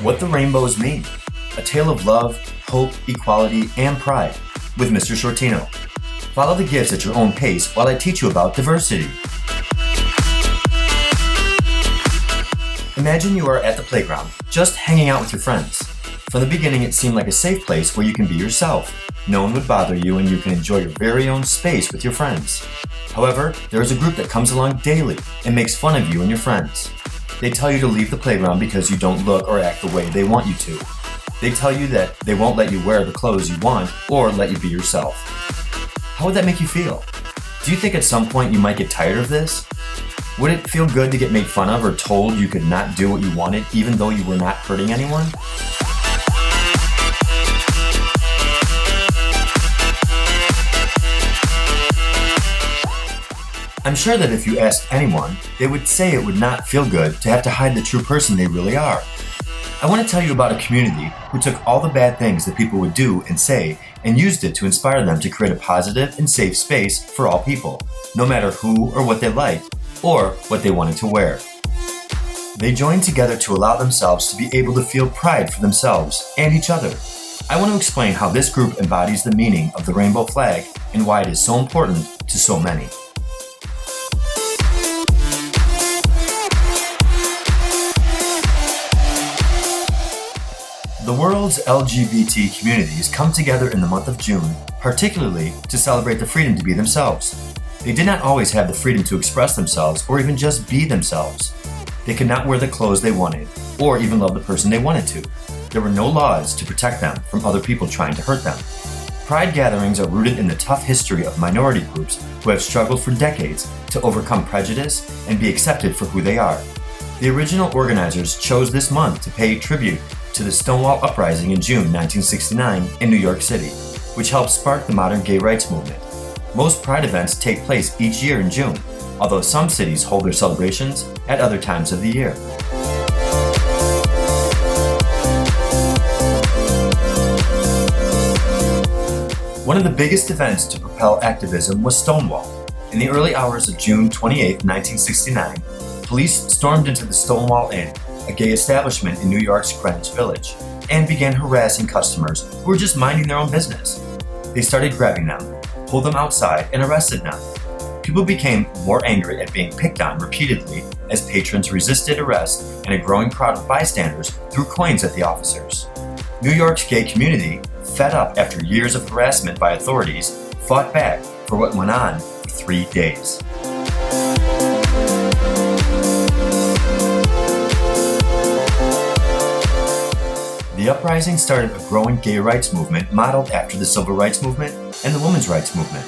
What the Rainbows Mean, a tale of love, hope, equality, and pride, with Mr. Sciortino. Follow the gifts at your own pace while I teach you about diversity. Imagine you are at the playground, just hanging out with your friends. From the beginning, it seemed like a safe place where you can be yourself. No one would bother you and you can enjoy your very own space with your friends. However, there is a group that comes along daily and makes fun of you and your friends. They tell you to leave the playground because you don't look or act the way they want you to. They tell you that they won't let you wear the clothes you want or let you be yourself. How would that make you feel? Do you think at some point you might get tired of this? Would it feel good to get made fun of or told you could not do what you wanted even though you were not hurting anyone? I'm sure that if you asked anyone, they would say it would not feel good to have to hide the true person they really are. I want to tell you about a community who took all the bad things that people would do and say and used it to inspire them to create a positive and safe space for all people, no matter who or what they liked or what they wanted to wear. They joined together to allow themselves to be able to feel pride for themselves and each other. I want to explain how this group embodies the meaning of the rainbow flag and why it is so important to so many. The world's LGBT communities come together in the month of June, particularly to celebrate the freedom to be themselves. They did not always have the freedom to express themselves or even just be themselves. They could not wear the clothes they wanted or even love the person they wanted to. There were no laws to protect them from other people trying to hurt them. Pride gatherings are rooted in the tough history of minority groups who have struggled for decades to overcome prejudice and be accepted for who they are. The original organizers chose this month to pay tribute to the Stonewall uprising in June 1969 in New York City, which helped spark the modern gay rights movement. Most Pride events take place each year in June, although some cities hold their celebrations at other times of the year. One of the biggest events to propel activism was Stonewall. In the early hours of June 28, 1969, police stormed into the Stonewall Inn, a gay establishment in New York's Greenwich Village, and began harassing customers who were just minding their own business. They started grabbing them, pulled them outside, and arrested them. People became more angry at being picked on repeatedly as patrons resisted arrest and a growing crowd of bystanders threw coins at the officers. New York's gay community, fed up after years of harassment by authorities, fought back for what went on for 3 days. The uprising started a growing gay rights movement modeled after the civil rights movement and the women's rights movement.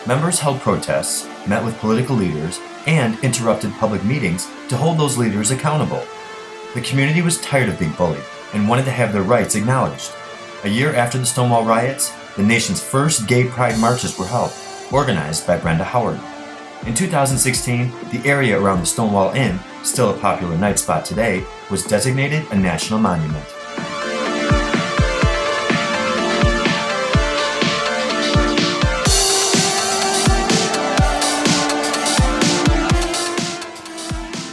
Members held protests, met with political leaders, and interrupted public meetings to hold those leaders accountable. The community was tired of being bullied and wanted to have their rights acknowledged. A year after the Stonewall riots, the nation's first gay pride marches were held, organized by Brenda Howard. In 2016, the area around the Stonewall Inn, still a popular night spot today, was designated a national monument.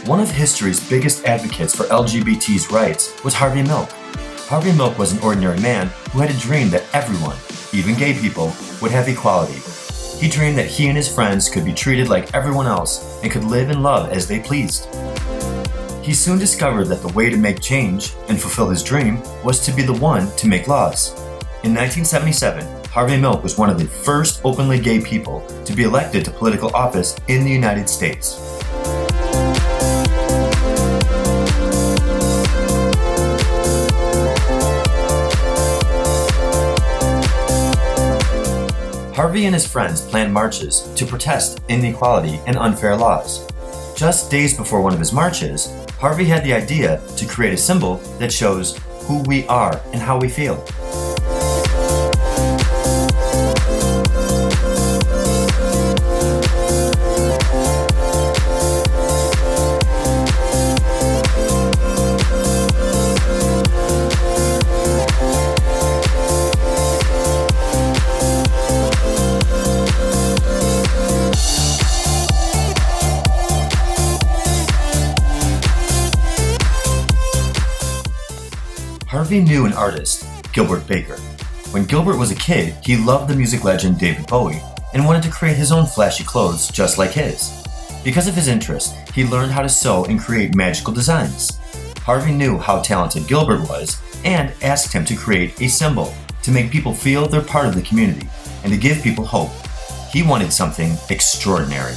One of history's biggest advocates for LGBT's rights was Harvey Milk. Harvey Milk was an ordinary man who had a dream that everyone, even gay people, would have equality. He dreamed that he and his friends could be treated like everyone else and could live and love as they pleased. He soon discovered that the way to make change and fulfill his dream was to be the one to make laws. In 1977, Harvey Milk was one of the first openly gay people to be elected to political office in the United States. Harvey and his friends planned marches to protest inequality and unfair laws. Just days before one of his marches, Harvey had the idea to create a symbol that shows who we are and how we feel. Harvey knew an artist, Gilbert Baker. When Gilbert was a kid, he loved the music legend David Bowie and wanted to create his own flashy clothes just like his. Because of his interest, he learned how to sew and create magical designs. Harvey knew how talented Gilbert was and asked him to create a symbol to make people feel they're part of the community and to give people hope. He wanted something extraordinary.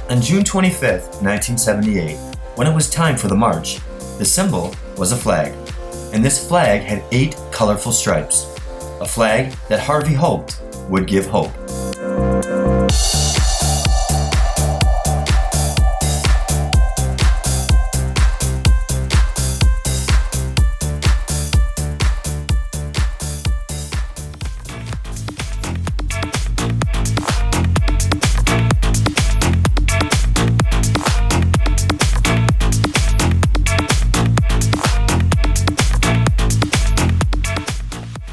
On June 25th, 1978, when it was time for the march, the symbol was a flag. And this flag had 8 colorful stripes. A flag that Harvey hoped would give hope.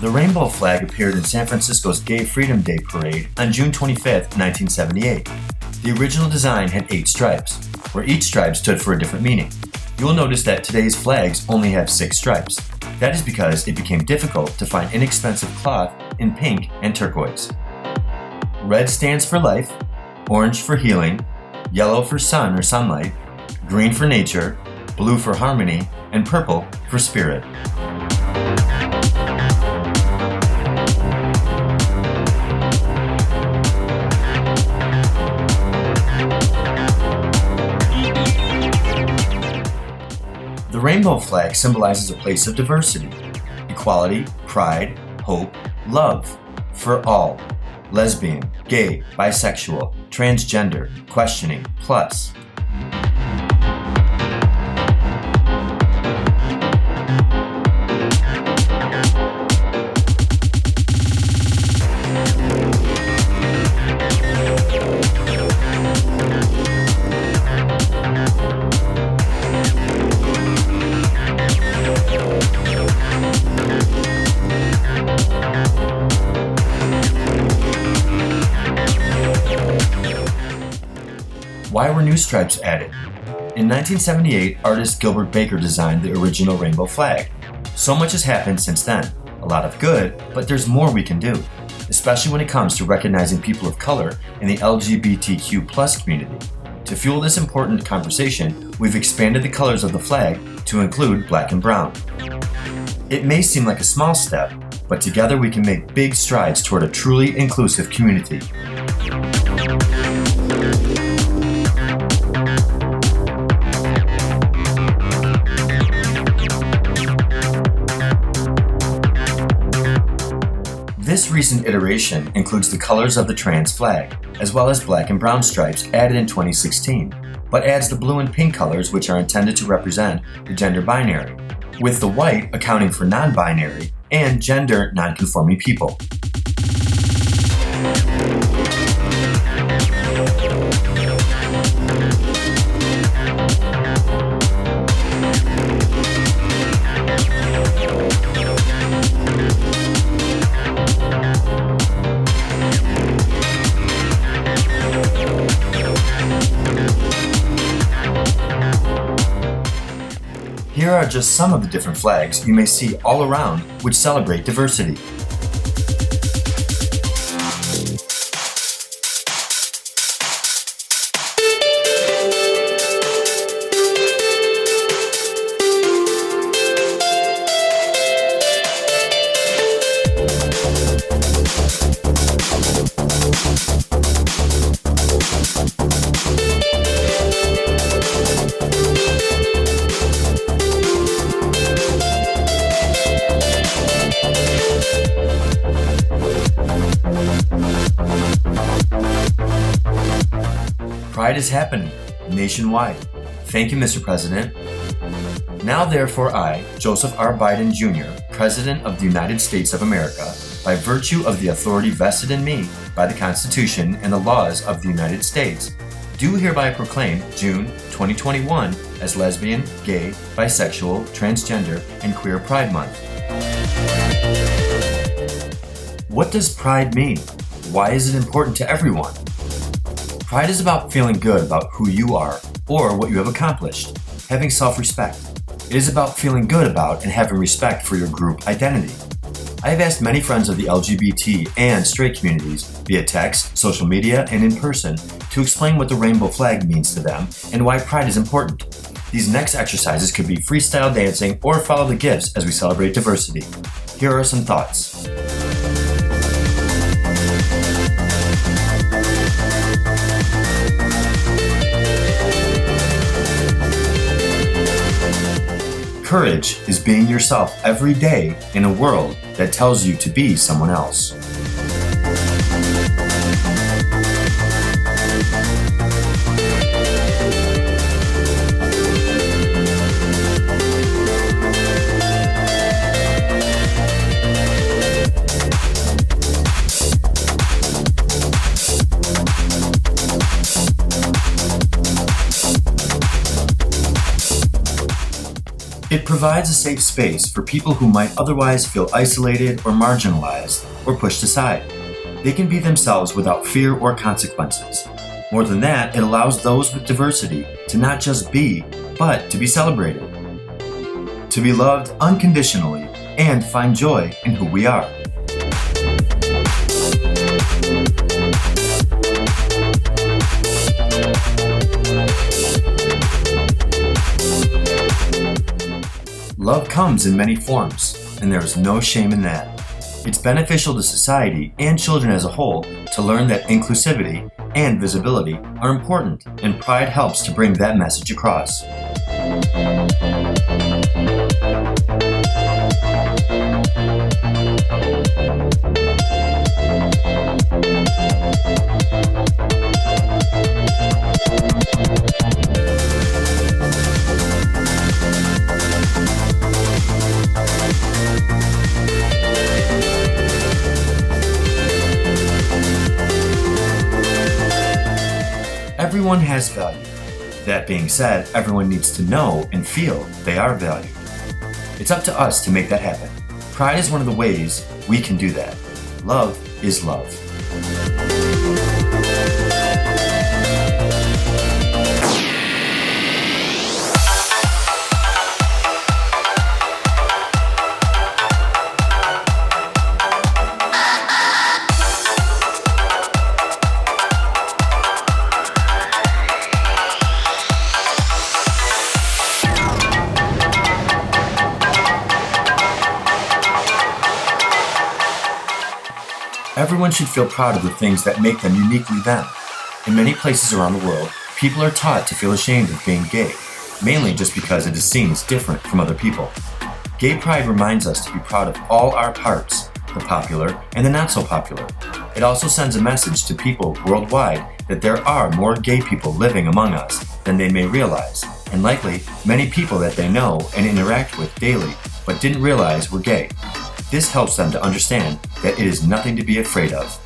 The rainbow flag appeared in San Francisco's Gay Freedom Day parade on June 25, 1978. The original design had 8 stripes, where each stripe stood for a different meaning. You will notice that today's flags only have 6 stripes. That is because it became difficult to find inexpensive cloth in pink and turquoise. Red stands for life, orange for healing, yellow for sun or sunlight, green for nature, blue for harmony, and purple for spirit. The rainbow flag symbolizes a place of diversity, equality, pride, hope, love, for all, lesbian, gay, bisexual, transgender, questioning, plus. Why were new stripes added? In 1978, artist Gilbert Baker designed the original rainbow flag. So much has happened since then. A lot of good, but there's more we can do, especially when it comes to recognizing people of color in the LGBTQ+ community. To fuel this important conversation, we've expanded the colors of the flag to include black and brown. It may seem like a small step, but together we can make big strides toward a truly inclusive community. This recent iteration includes the colors of the trans flag, as well as black and brown stripes added in 2016, but adds the blue and pink colors which are intended to represent the gender binary, with the white accounting for non-binary and gender non-conforming people. Here are just some of the different flags you may see all around which celebrate diversity. Pride is happening nationwide. Thank you, Mr. President. Now therefore I, Joseph R. Biden Jr., President of the United States of America, by virtue of the authority vested in me by the Constitution and the laws of the United States, do hereby proclaim June 2021 as Lesbian, Gay, Bisexual, Transgender, and Queer Pride Month. What does pride mean? Why is it important to everyone? Pride is about feeling good about who you are or what you have accomplished, having self-respect. It is about feeling good about and having respect for your group identity. I have asked many friends of the LGBT and straight communities via text, social media, and in person to explain what the rainbow flag means to them and why pride is important. These next exercises could be freestyle dancing or follow the gifts as we celebrate diversity. Here are some thoughts. Courage is being yourself every day in a world that tells you to be someone else. It provides a safe space for people who might otherwise feel isolated or marginalized or pushed aside. They can be themselves without fear or consequences. More than that, it allows those with diversity to not just be, but to be celebrated. To be loved unconditionally and find joy in who we are. Love comes in many forms, and there is no shame in that. It's beneficial to society and children as a whole to learn that inclusivity and visibility are important, and pride helps to bring that message across. Everyone has value. That being said, everyone needs to know and feel they are valued. It's up to us to make that happen. Pride is one of the ways we can do that. Love is love. Everyone should feel proud of the things that make them uniquely them. In many places around the world, people are taught to feel ashamed of being gay, mainly just because it is seen as different from other people. Gay pride reminds us to be proud of all our parts, the popular and the not so popular. It also sends a message to people worldwide that there are more gay people living among us than they may realize, and likely many people that they know and interact with daily but didn't realize were gay. This helps them to understand that it is nothing to be afraid of.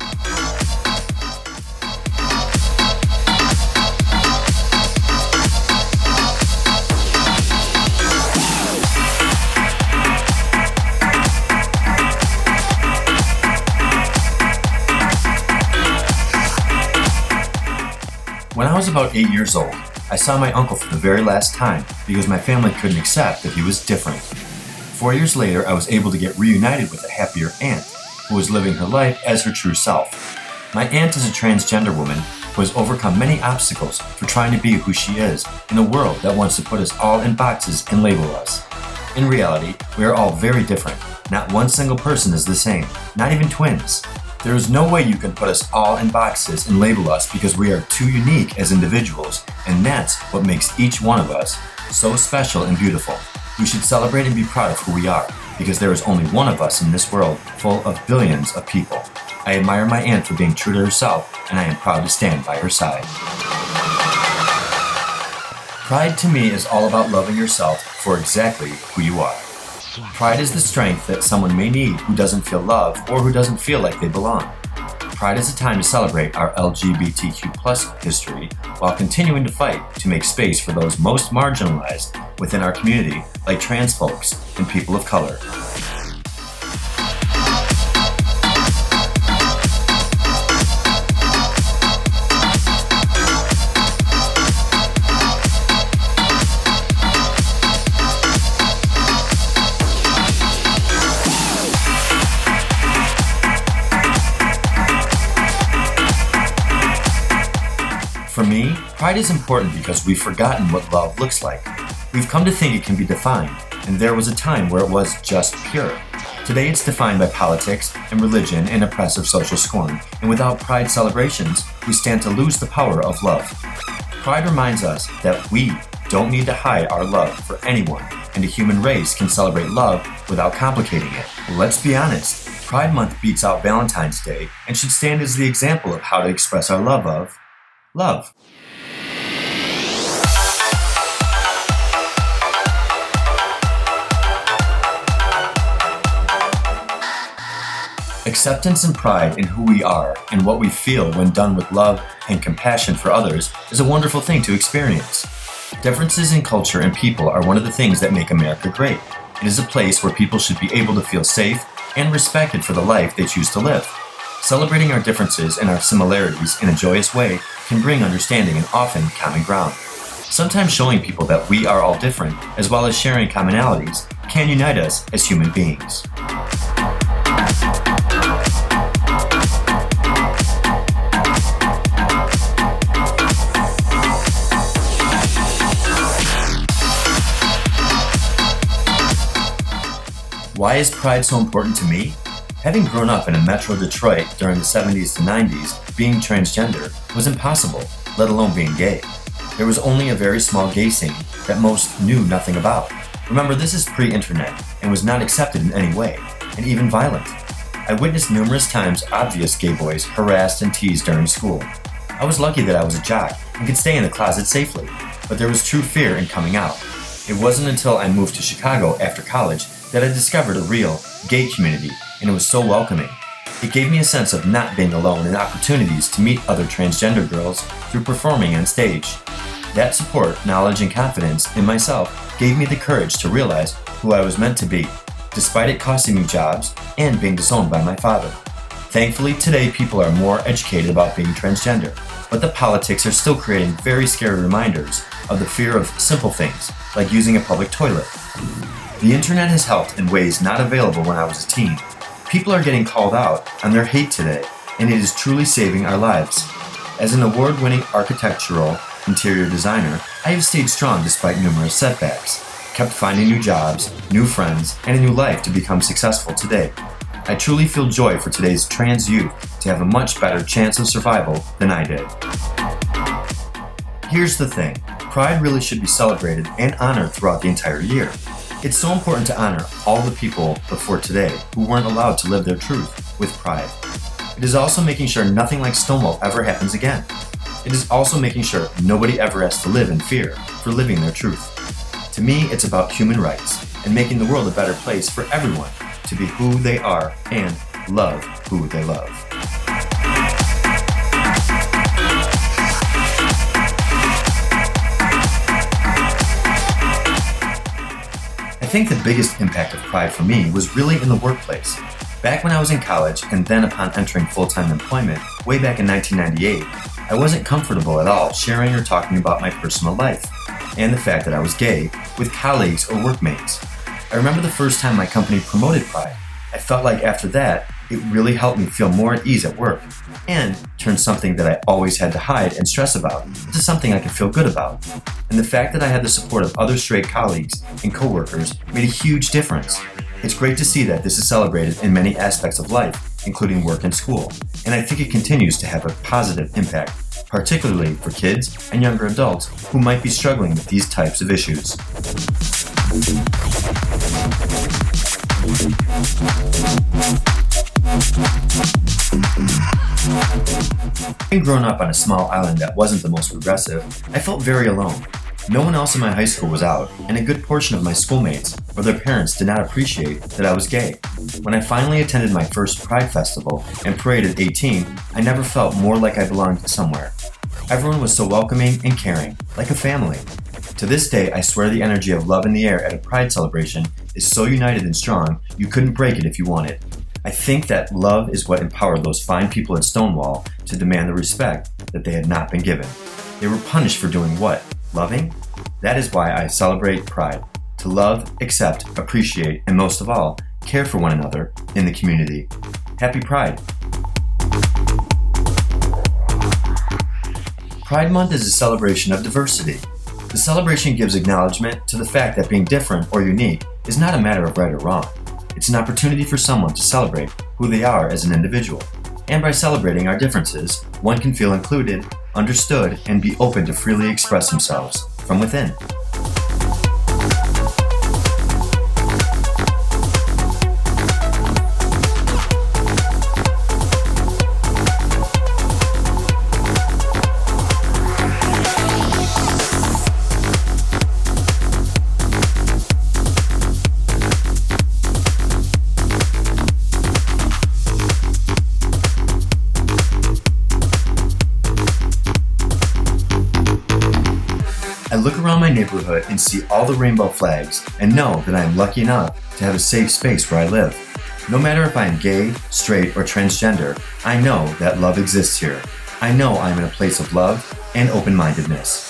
When I was about 8 years old, I saw my uncle for the very last time because my family couldn't accept that he was different. 4 years later, I was able to get reunited with a happier aunt who was living her life as her true self. My aunt is a transgender woman who has overcome many obstacles for trying to be who she is in a world that wants to put us all in boxes and label us. In reality, we are all very different. Not one single person is the same, not even twins. There is no way you can put us all in boxes and label us because we are too unique as individuals, and that's what makes each one of us so special and beautiful. We should celebrate and be proud of who we are, because there is only one of us in this world full of billions of people. I admire my aunt for being true to herself, and I am proud to stand by her side. Pride to me is all about loving yourself for exactly who you are. Pride is the strength that someone may need who doesn't feel loved or who doesn't feel like they belong. Pride is a time to celebrate our LGBTQ plus history while continuing to fight to make space for those most marginalized within our community, like trans folks and people of color. For me, pride is important because we've forgotten what love looks like. We've come to think it can be defined, and there was a time where it was just pure. Today it's defined by politics and religion and oppressive social scorn, and without pride celebrations, we stand to lose the power of love. Pride reminds us that we don't need to hide our love for anyone, and the human race can celebrate love without complicating it. Let's be honest, Pride Month beats out Valentine's Day and should stand as the example of how to express our love of love. Acceptance and pride in who we are and what we feel when done with love and compassion for others is a wonderful thing to experience. Differences in culture and people are one of the things that make America great. It is a place where people should be able to feel safe and respected for the life they choose to live. Celebrating our differences and our similarities in a joyous way can bring understanding and often common ground. Sometimes showing people that we are all different, as well as sharing commonalities, can unite us as human beings. Why is pride so important to me? Having grown up in a metro Detroit during the 70s to 90s, being transgender was impossible, let alone being gay. There was only a very small gay scene that most knew nothing about. Remember, this is pre-internet and was not accepted in any way, and even violent. I witnessed numerous times obvious gay boys harassed and teased during school. I was lucky that I was a jock and could stay in the closet safely, but there was true fear in coming out. It wasn't until I moved to Chicago after college that I discovered a real gay community, and it was so welcoming. It gave me a sense of not being alone and opportunities to meet other transgender girls through performing on stage. That support, knowledge, and confidence in myself gave me the courage to realize who I was meant to be, despite it costing me jobs and being disowned by my father. Thankfully, today people are more educated about being transgender, but the politics are still creating very scary reminders of the fear of simple things, like using a public toilet. The internet has helped in ways not available when I was a teen. People are getting called out on their hate today, and it is truly saving our lives. As an award-winning architectural interior designer, I have stayed strong despite numerous setbacks, kept finding new jobs, new friends, and a new life to become successful today. I truly feel joy for today's trans youth to have a much better chance of survival than I did. Here's the thing, pride really should be celebrated and honored throughout the entire year. It's so important to honor all the people before today who weren't allowed to live their truth with pride. It is also making sure nothing like Stonewall ever happens again. It is also making sure nobody ever has to live in fear for living their truth. To me, it's about human rights and making the world a better place for everyone to be who they are and love who they love. I think the biggest impact of pride for me was really in the workplace. Back when I was in college and then upon entering full-time employment, way back in 1998, I wasn't comfortable at all sharing or talking about my personal life and the fact that I was gay with colleagues or workmates. I remember the first time my company promoted pride. I felt like after that, it really helped me feel more at ease at work and turned something that I always had to hide and stress about into something I could feel good about. And the fact that I had the support of other straight colleagues and coworkers made a huge difference. It's great to see that this is celebrated in many aspects of life, including work and school, and I think it continues to have a positive impact, particularly for kids and younger adults who might be struggling with these types of issues. Having grown up on a small island that wasn't the most progressive, I felt very alone. No one else in my high school was out, and a good portion of my schoolmates or their parents did not appreciate that I was gay. When I finally attended my first Pride Festival and parade at 18, I never felt more like I belonged somewhere. Everyone was so welcoming and caring, like a family. To this day, I swear the energy of love in the air at a Pride celebration is so united and strong, you couldn't break it if you wanted. I think that love is what empowered those fine people at Stonewall to demand the respect that they had not been given. They were punished for doing what? Loving? That is why I celebrate Pride. To love, accept, appreciate, and most of all, care for one another in the community. Happy Pride! Pride Month is a celebration of diversity. The celebration gives acknowledgement to the fact that being different or unique is not a matter of right or wrong. It's an opportunity for someone to celebrate who they are as an individual. And by celebrating our differences, one can feel included, understood, and be open to freely express themselves from within. I look around my neighborhood and see all the rainbow flags and know that I am lucky enough to have a safe space where I live. No matter if I am gay, straight, or transgender, I know that love exists here. I know I am in a place of love and open-mindedness.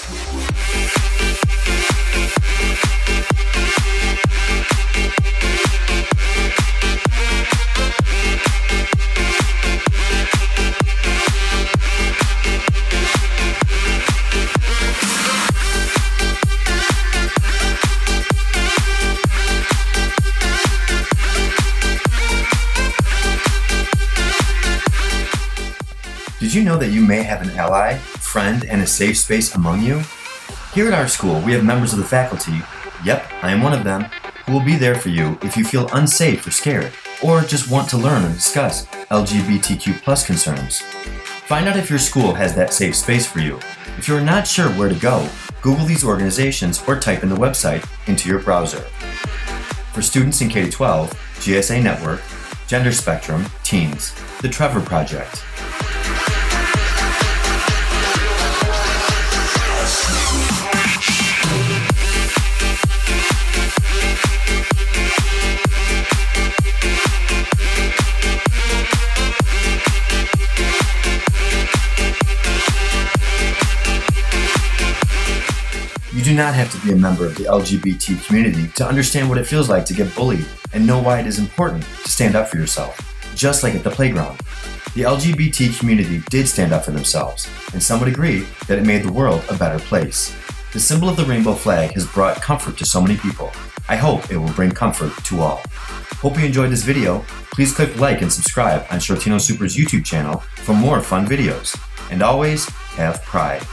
Did you know that you may have an ally, friend, and a safe space among you? Here at our school, we have members of the faculty, yep, I am one of them, who will be there for you if you feel unsafe or scared, or just want to learn and discuss LGBTQ+ concerns. Find out if your school has that safe space for you. If you are not sure where to go, Google these organizations or type in the website into your browser. For students in K-12, GSA Network, Gender Spectrum, Teens, The Trevor Project. You do not have to be a member of the LGBT community to understand what it feels like to get bullied and know why it is important to stand up for yourself, just like at the playground. The LGBT community did stand up for themselves, and some would agree that it made the world a better place. The symbol of the rainbow flag has brought comfort to so many people. I hope it will bring comfort to all. Hope you enjoyed this video. Please click like and subscribe on Sciortino Super's YouTube channel for more fun videos. And always have pride.